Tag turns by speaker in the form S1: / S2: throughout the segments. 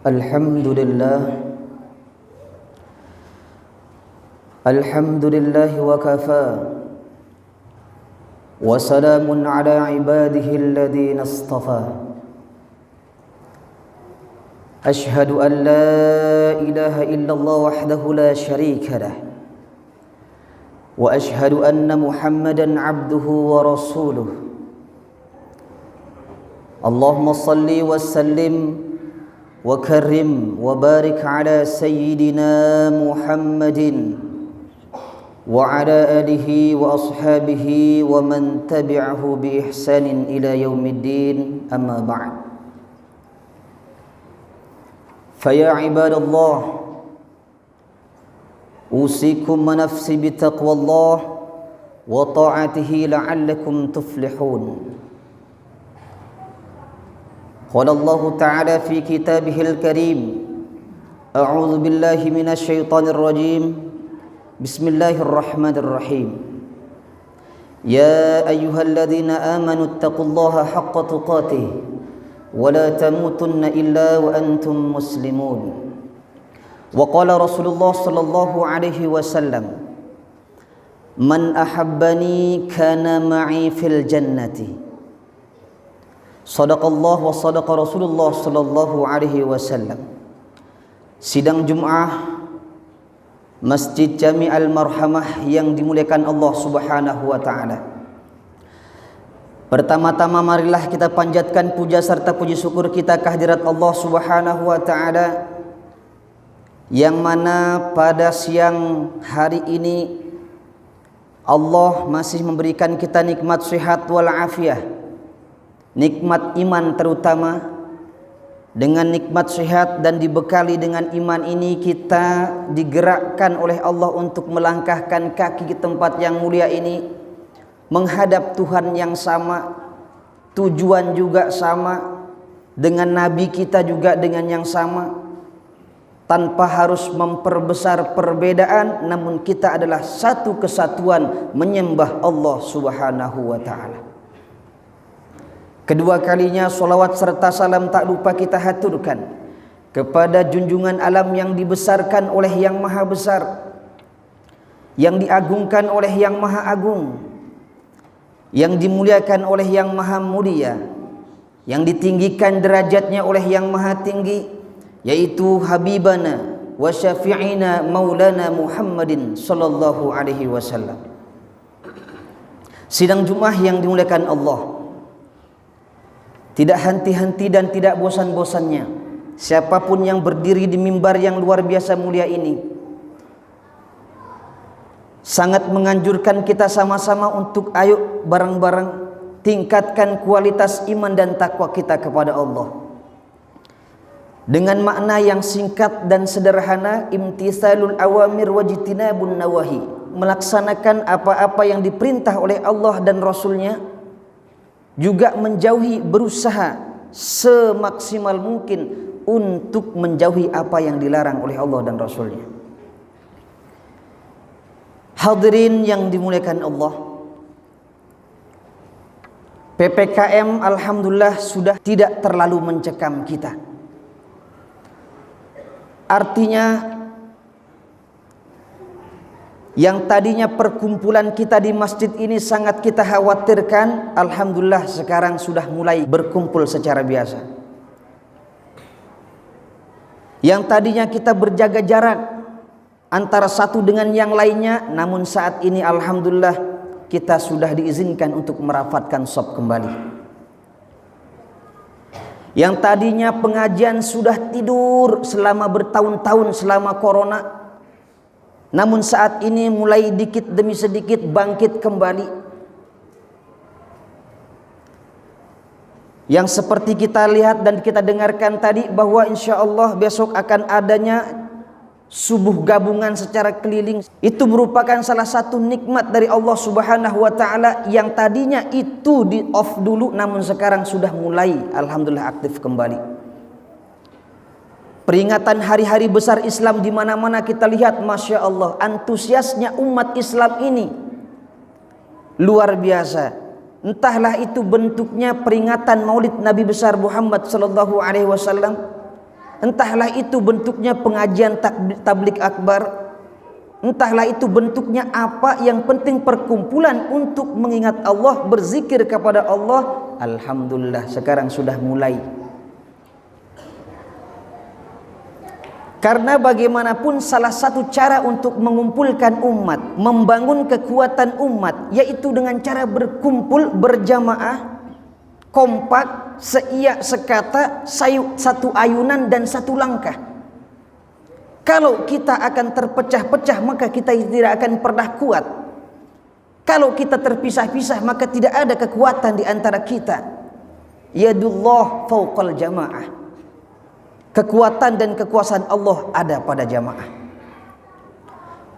S1: Alhamdulillah, alhamdulillah wa kafa, wa salamun ala ibadihi alladhina istafa. Ashhadu an la ilaha illallah wahdahu la sharika lah, wa ashhadu anna Muhammadan abduhu wa rasuluh. Allahumma salli wa sallim wa karim wa barik ala sayyidina Muhammadin wa ala alihi wa ashabihi wa man tabi'ahu bi ihsanin ila yaumiddin, amma ba'd. Faya ibadallah, usikum wa nafsi bitaqwallah wa ta'atihi la'allakum tuflihun. Qala Allah Ta'ala fi kitabihil karim, a'udzu billahi minasy syaithanir rajim. Bismillahirrahmanirrahim. Ya ayyuhalladzina amanu taqullaha haqqa tuqatih wa la tamutunna illa wa antum muslimun. Wa qala Rasulullah sallallahu alaihi wasallam, man ahabbani kana ma'i fil jannati. Sadaqallah wa sadaqa Rasulullah sallallahu alaihi wasallam. Sidang Jum'ah Masjid Jami' Al-Marhamah yang dimuliakan Allah Subhanahu wa taala. Pertama-tama marilah kita panjatkan puja serta puji syukur kita kehadirat Allah Subhanahu wa taala, yang mana pada siang hari ini Allah masih memberikan kita nikmat sehat wal afiah, nikmat iman terutama. Dengan nikmat sehat dan dibekali dengan iman ini, kita digerakkan oleh Allah untuk melangkahkan kaki ke tempat yang mulia ini, menghadap Tuhan yang sama, tujuan juga sama, dengan Nabi kita juga dengan yang sama, tanpa harus memperbesar perbedaan, namun kita adalah satu kesatuan menyembah Allah Subhanahu wa ta'ala. Kedua kalinya salawat serta salam tak lupa kita haturkan kepada junjungan alam yang dibesarkan oleh yang maha besar, yang diagungkan oleh yang maha agung, yang dimuliakan oleh yang maha mulia, yang ditinggikan derajatnya oleh yang maha tinggi, yaitu Habibana wa syafi'ina maulana Muhammadin sallallahu alaihi wasallam. Sidang Jumat yang dimuliakan Allah, tidak henti-henti dan tidak bosan-bosannya siapapun yang berdiri di mimbar yang luar biasa mulia ini sangat menganjurkan kita sama-sama untuk ayo bareng-bareng tingkatkan kualitas iman dan takwa kita kepada Allah dengan makna yang singkat dan sederhana: imtithalul awamir wajtinabun nawahi, melaksanakan apa-apa yang diperintah oleh Allah dan Rasulnya, juga menjauhi, berusaha semaksimal mungkin untuk menjauhi apa yang dilarang oleh Allah dan Rasulnya. Hadirin yang dimuliakan Allah, PPKM alhamdulillah sudah tidak terlalu mencekam kita. Artinya yang tadinya perkumpulan kita di masjid ini sangat kita khawatirkan, alhamdulillah sekarang sudah mulai berkumpul secara biasa. Yang tadinya kita berjaga jarak antara satu dengan yang lainnya, namun saat ini alhamdulillah kita sudah diizinkan untuk merafatkan shaf kembali. Yang tadinya pengajian sudah tidur selama bertahun-tahun selama corona, namun saat ini mulai dikit demi sedikit bangkit kembali. Yang seperti kita lihat dan kita dengarkan tadi, bahwa insya Allah besok akan adanya subuh gabungan secara keliling. Itu merupakan salah satu nikmat dari Allah Subhanahu wa ta'ala, yang tadinya itu di off dulu, namun sekarang sudah mulai alhamdulillah aktif kembali. Peringatan hari-hari besar Islam di mana-mana kita lihat, masya Allah, antusiasnya umat Islam ini luar biasa. Entahlah itu bentuknya peringatan Maulid Nabi besar Muhammad sallallahu alaihi wasallam, entahlah itu bentuknya pengajian tablik akbar, entahlah itu bentuknya apa, yang penting perkumpulan untuk mengingat Allah, berzikir kepada Allah. Alhamdulillah sekarang sudah mulai. Karena bagaimanapun salah satu cara untuk mengumpulkan umat, membangun kekuatan umat, yaitu dengan cara berkumpul berjamaah, kompak, seiak sekata, satu ayunan dan satu langkah. Kalau kita akan terpecah-pecah, maka kita tidak akan pernah kuat. Kalau kita terpisah-pisah, maka tidak ada kekuatan di antara kita. Yadullah fauqal jamaah. Kekuatan dan kekuasaan Allah ada pada jamaah.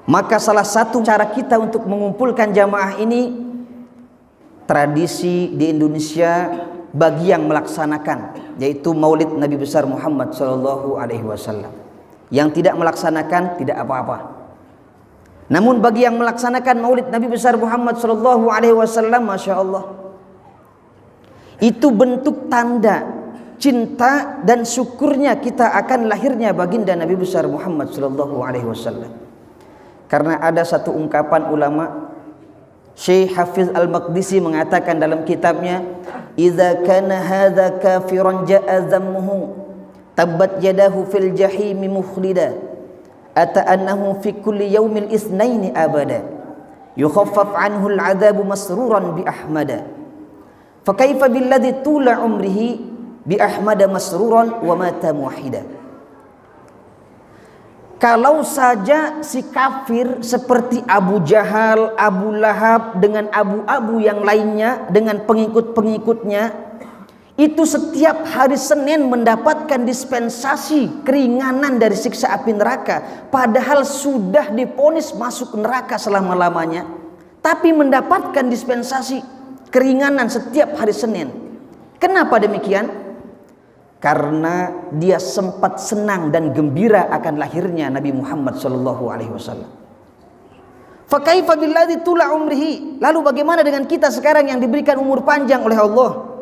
S1: Maka salah satu cara kita untuk mengumpulkan jamaah ini, tradisi di Indonesia bagi yang melaksanakan, yaitu Maulid Nabi besar Muhammad SAW. Yang tidak melaksanakan tidak apa-apa. Namun bagi yang melaksanakan Maulid Nabi besar Muhammad SAW, Masya Allah, itu bentuk tanda cinta dan syukurnya kita akan lahirnya baginda Nabi besar Muhammad SAW. Karena ada satu ungkapan ulama, Syekh Hafiz Al-Maqdisi mengatakan dalam kitabnya, "Idza kana hadza kafiran ja'a dhammuhu tabbat yadahu fil jahimi mukhlida ata'annahu fi kulli yaumil itsnaini abada yukhaffaf anhu al-'adzabu masruran bi ahmada fa kaifa billadzi tula umrihi bi ahmada masruran wa mata muwahhida." Kalau saja si kafir seperti Abu Jahal, Abu Lahab dengan abu-abu yang lainnya, dengan pengikut-pengikutnya, itu setiap hari Senin mendapatkan dispensasi keringanan dari siksa api neraka, padahal sudah divonis masuk neraka selama-lamanya, tapi mendapatkan dispensasi keringanan setiap hari Senin. Kenapa demikian? Karena dia sempat senang dan gembira akan lahirnya Nabi Muhammad SAW. Fa kaifa billadzi tula umrihi. Lalu bagaimana dengan kita sekarang yang diberikan umur panjang oleh Allah?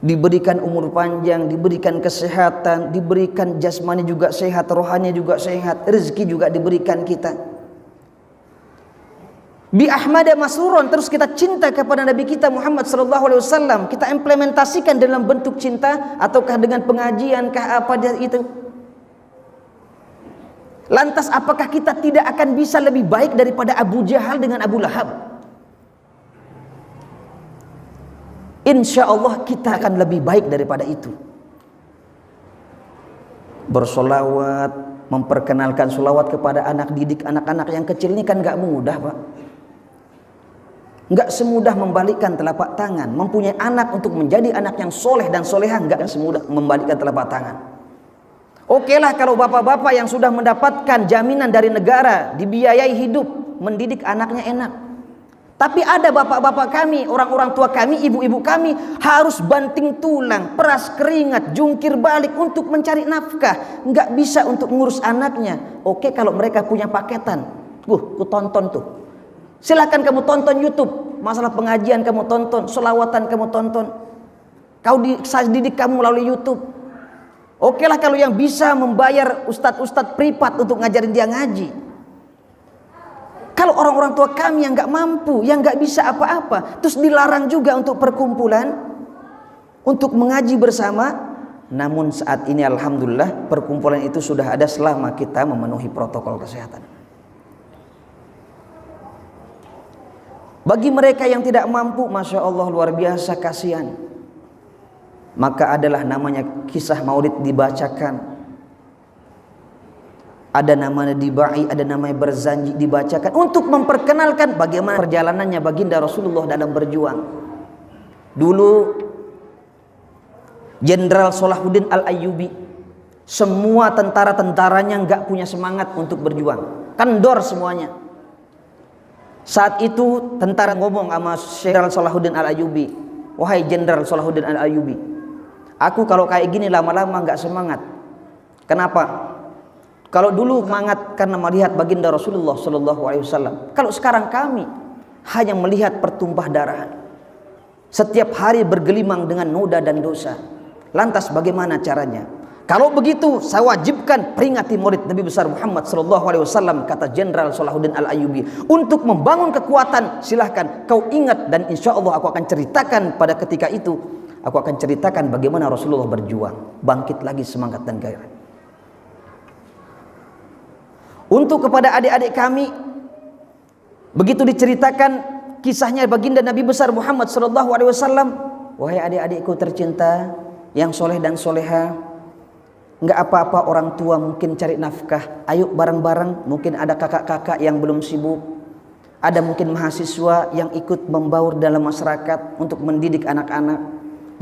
S1: Diberikan umur panjang, diberikan kesehatan, diberikan jasmani juga sehat, rohani juga sehat, rezeki juga diberikan kita. Bi ahmada masruron, terus kita cinta kepada Nabi kita Muhammad SAW, kita implementasikan dalam bentuk cinta, ataukah dengan pengajian kah apa itu? Lantas apakah kita tidak akan bisa lebih baik daripada Abu Jahal dengan Abu Lahab? Insya Allah kita akan lebih baik daripada itu. Bersolawat, memperkenalkan solawat kepada anak didik, anak-anak yang kecil ini kan gak mudah, Pak. Enggak semudah membalikkan telapak tangan. Mempunyai anak untuk menjadi anak yang soleh dan soleha, enggak semudah membalikkan telapak tangan. Okelah kalau bapak-bapak yang sudah mendapatkan jaminan dari negara, dibiayai hidup, mendidik anaknya enak. Tapi ada bapak-bapak kami, orang-orang tua kami, ibu-ibu kami harus banting tulang, peras keringat, jungkir balik untuk mencari nafkah. Enggak bisa untuk ngurus anaknya. Oke kalau mereka punya paketan, ku tonton tuh. Silahkan kamu tonton YouTube, masalah pengajian kamu tonton, selawatan kamu tonton, saya didik kamu melalui YouTube. Oke lah kalau yang bisa membayar ustadz-ustadz privat untuk ngajarin dia ngaji. Kalau orang-orang tua kami yang gak mampu, yang gak bisa apa-apa, terus dilarang juga untuk perkumpulan, untuk mengaji bersama. Namun saat ini alhamdulillah perkumpulan itu sudah ada selama kita memenuhi protokol kesehatan. Bagi mereka yang tidak mampu, Masya Allah luar biasa kasihan. Maka adalah namanya kisah maulid dibacakan. Ada namanya diba'i, ada namanya berzanji dibacakan. Untuk memperkenalkan bagaimana perjalanannya baginda Rasulullah dalam berjuang. Dulu Jenderal Salahuddin Al-Ayyubi, semua tentara-tentaranya nggak punya semangat untuk berjuang. Kendor semuanya. Saat itu tentara ngomong sama Jenderal Salahuddin Al-Ayyubi, "Wahai Jenderal Salahuddin Al-Ayyubi, aku kalau kayak gini lama-lama nggak semangat." Kenapa? Kalau dulu semangat karena melihat baginda Rasulullah SAW. Kalau sekarang kami hanya melihat pertumpah darahan. Setiap hari bergelimang dengan noda dan dosa. Lantas bagaimana caranya? Kalau begitu saya wajibkan peringati maulid Nabi besar Muhammad sallallahu alaihi wasallam, kata Jenderal Salahuddin Al-Ayyubi. Untuk membangun kekuatan, silahkan kau ingat, dan insya Allah aku akan ceritakan pada ketika itu, aku akan ceritakan bagaimana Rasulullah berjuang, bangkit lagi semangat dan gairah. Untuk kepada adik-adik kami, begitu diceritakan kisahnya baginda Nabi besar Muhammad sallallahu alaihi wasallam, wahai adik-adikku tercinta yang soleh dan soleha, enggak apa-apa orang tua mungkin cari nafkah, ayo bareng-bareng. Mungkin ada kakak-kakak yang belum sibuk, ada mungkin mahasiswa yang ikut membaur dalam masyarakat untuk mendidik anak-anak.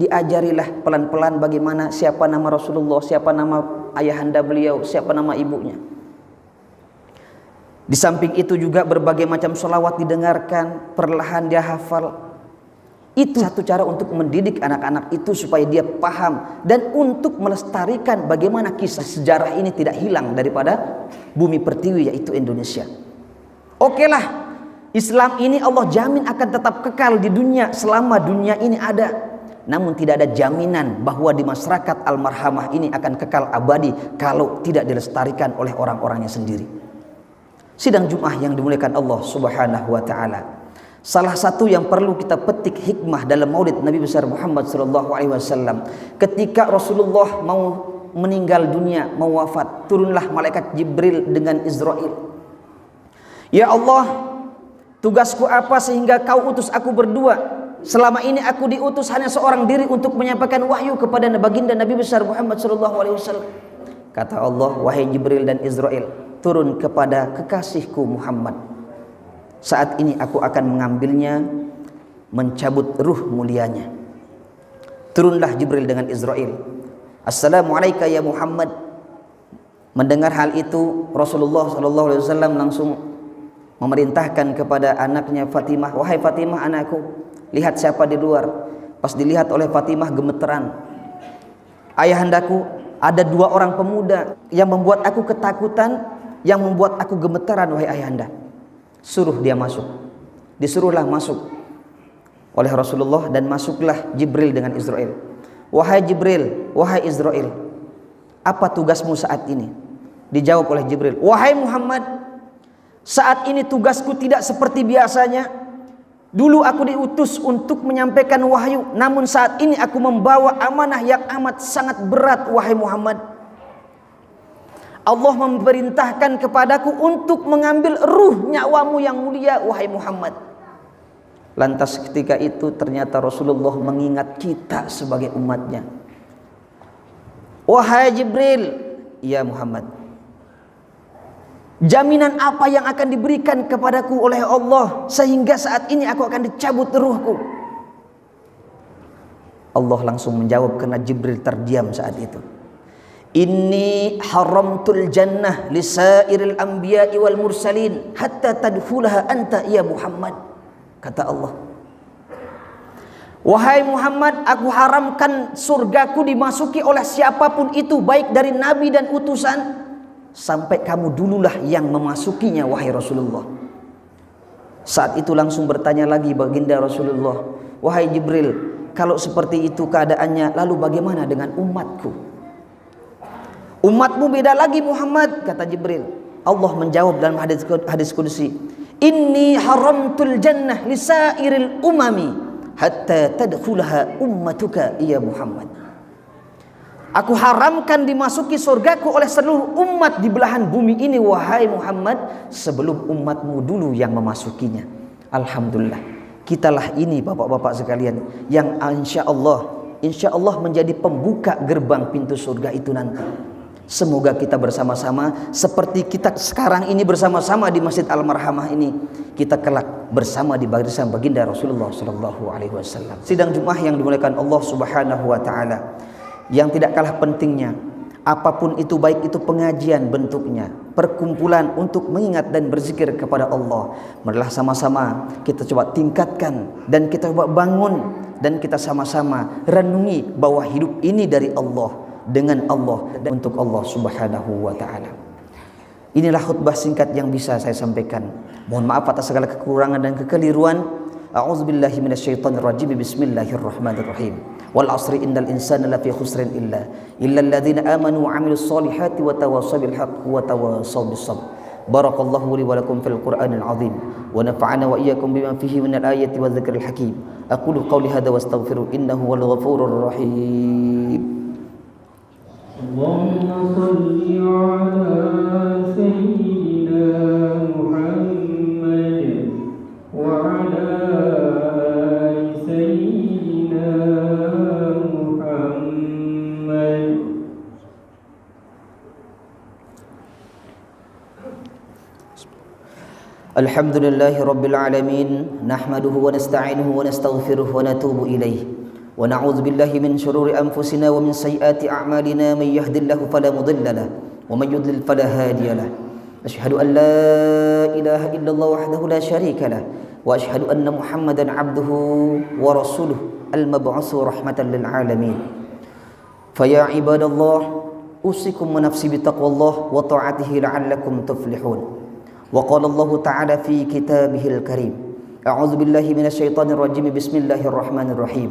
S1: Diajarilah pelan-pelan bagaimana, siapa nama Rasulullah, siapa nama ayahanda beliau, siapa nama ibunya. Di samping itu juga berbagai macam sholawat didengarkan, perlahan dia hafal. Itu satu cara untuk mendidik anak-anak itu supaya dia paham, dan untuk melestarikan bagaimana kisah sejarah ini tidak hilang daripada bumi pertiwi, yaitu Indonesia. Okelah, Islam ini Allah jamin akan tetap kekal di dunia selama dunia ini ada. Namun tidak ada jaminan bahwa di masyarakat Al-Marhamah ini akan kekal abadi kalau tidak dilestarikan oleh orang-orangnya sendiri. Sidang Jumat yang dimuliakan Allah Subhanahu wa taala. Salah satu yang perlu kita petik hikmah dalam maulid Nabi besar Muhammad sallallahu alaihi wasallam, ketika Rasulullah mau meninggal dunia, mau wafat, turunlah malaikat Jibril dengan Israel. Ya Allah, tugasku apa sehingga kau utus aku berdua? Selama ini aku diutus hanya seorang diri untuk menyampaikan wahyu kepada baginda Nabi besar Muhammad sallallahu alaihi wasallam. Kata Allah, wahai Jibril dan Israel, turun kepada kekasihku Muhammad. Saat ini aku akan mengambilnya, mencabut ruh mulianya. Turunlah Jibril dengan Israel. Assalamualaikum ya Muhammad. Mendengar hal itu, Rasulullah SAW langsung memerintahkan kepada anaknya Fatimah, wahai Fatimah anakku, lihat siapa di luar. Pas dilihat oleh Fatimah gemeteran. Ayahandaku, ada dua orang pemuda yang membuat aku ketakutan, yang membuat aku gemetaran wahai ayahanda. Suruh dia masuk. Disuruhlah masuk oleh Rasulullah, dan masuklah Jibril dengan Israel. Wahai Jibril, wahai Israel, apa tugasmu saat ini? Dijawab oleh Jibril, wahai Muhammad, saat ini tugasku tidak seperti biasanya. Dulu aku diutus untuk menyampaikan wahyu, namun saat ini aku membawa amanah yang amat sangat berat wahai Muhammad. Allah memerintahkan kepadaku untuk mengambil ruh nyawamu yang mulia wahai Muhammad. Lantas ketika itu ternyata Rasulullah mengingat kita sebagai umatnya. Wahai Jibril, ya Muhammad, jaminan apa yang akan diberikan kepadaku oleh Allah sehingga saat ini aku akan dicabut ruhku? Allah langsung menjawab karena Jibril terdiam saat itu. Inni haramtul jannah lisairil anbiya'i wal mursalin hatta tadkhulaha anta ya Muhammad. Kata Allah, wahai Muhammad, aku haramkan surgaku dimasuki oleh siapapun itu, baik dari nabi dan utusan, sampai kamu dululah yang memasukinya wahai Rasulullah. Saat itu langsung bertanya lagi baginda Rasulullah, wahai Jibril, kalau seperti itu keadaannya, lalu bagaimana dengan umatku? Umatmu beda lagi Muhammad, kata Jibril. Allah menjawab dalam hadis qudsi, inni haramtul jannah lisairil umami hatta tadkhulaha ummatuka ya Muhammad. Aku haramkan dimasuki surgaku oleh seluruh umat di belahan bumi ini wahai Muhammad, sebelum umatmu dulu yang memasukinya. Alhamdulillah, kitalah ini bapak-bapak sekalian yang insya Allah menjadi pembuka gerbang pintu surga itu nanti. Semoga kita bersama-sama seperti kita sekarang ini bersama-sama di Masjid Al-Marhamah ini, kita kelak bersama di barisan baginda Rasulullah sallallahu alaihi wasallam. Sidang Jumat yang dimuliakan Allah Subhanahu wa taala, yang tidak kalah pentingnya, apapun itu, baik itu pengajian bentuknya, perkumpulan untuk mengingat dan berzikir kepada Allah, marilah sama-sama kita coba tingkatkan dan kita coba bangun, dan kita sama-sama renungi bahwa hidup ini dari Allah, dengan Allah dan untuk Allah Subhanahu wa taala. Inilah khutbah singkat yang bisa saya sampaikan. Mohon maaf atas segala kekurangan dan kekeliruan. A'udzubillahi minasyaitonirrajim. Bismillahirrahmanirrahim. wal 'asri innal insana lafi khusrin illa alladziina aamanu wa 'amilus shalihati wa tawassaw bil haqqi wa tawassaw bis sabr. Barakallahu li wa lakum fil Qur'anil 'azim wa nafa'ana wa iyyakum bima fihi minal ayati wa dzikril hakim. Aqulu qawli hadza wastaghfiru innahu wal ghafurur rahim.
S2: اللهم صل على سيدنا محمد وعلى آل سيدنا محمد.
S1: الحمد لله رب العالمين نحمده ونستعينه ونستغفره ونتوب إليه ونعوذ بالله من شرور أنفسنا ومن سيئات أعمالنا من يهد الله فلا مضل له ومن يضلل فلا هادي له. أشهد أن لا إله إلا الله وحده لا شريك له وأشهد أن محمدا عبده ورسوله المبعوث رحمة للعالمين. فيا عباد الله أوصيكم ونفسي بتقوى الله وطاعته لعلكم تفلحون. وقال الله تعالى في كتابه الكريم أعوذ بالله من الشيطان الرجيم بسم الله الرحمن الرحيم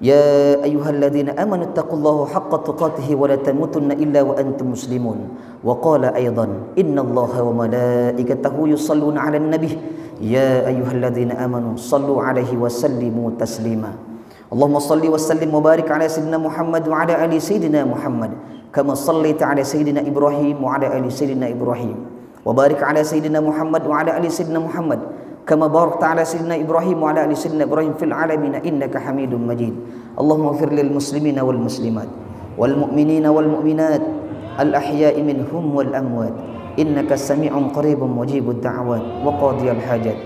S1: يا أيها الذين آمنوا اتقوا الله حق تقاته ولا تموتن إلا وأنتم مسلمون. وقال أيضا إن الله وملائكته يصلون على النبي يا أيها الذين آمنوا صلوا عليه وسلموا تسليما. اللهم صل وسلم وبارك على سيدنا محمد وعلى آل سيدنا محمد كما صليت على سيدنا إبراهيم وعلى آل سيدنا إبراهيم وبارك على سيدنا محمد وعلى آل سيدنا محمد كما باركت على سيدنا إبراهيم وعلى آل سيدنا إبراهيم في العالمين إنك حميد مجيد. اللهم اغفر للمسلمين والمسلمات والمؤمنين والمؤمنات الأحياء منهم والأموات إنك سميع قريب مجيب الدعوات وقاضي الحاجات.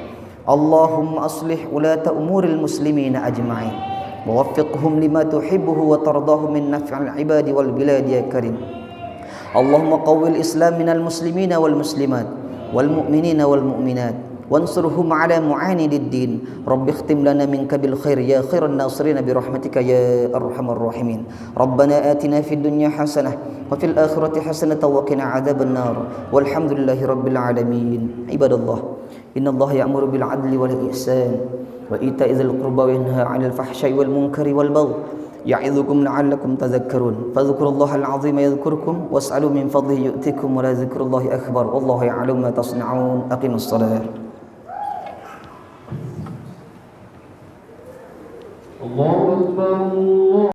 S1: اللهم أصلح ولاة أمور المسلمين أجمعين ووفقهم لما تحبه وترضاه من نفع العباد والبلاد يا كريم. اللهم قوي الإسلام من المسلمين والمسلمات والمؤمنين والمؤمنات وانصرهم على معاند الدين. رب اختم لنا منك بالخير يا خير الناصرين برحمتك يا أرحم الراحمين. ربنا آتنا في الدنيا حسنة وفي الآخرة حسنة وقنا عذاب النار والحمد لله رب العالمين. عباد الله إن الله يأمر بالعدل والإحسان وإيتاء ذي القربى وينهى عن الفحشاء والمنكر والبغي يعظكم لعلكم تذكرون. فاذكروا الله العظيم يذكركم واسألوا من فضله يؤتكم ولا ذكر الله أكبر والله يعلم ما تصنعون. أقيموا الصلاة.
S2: الله أكبر.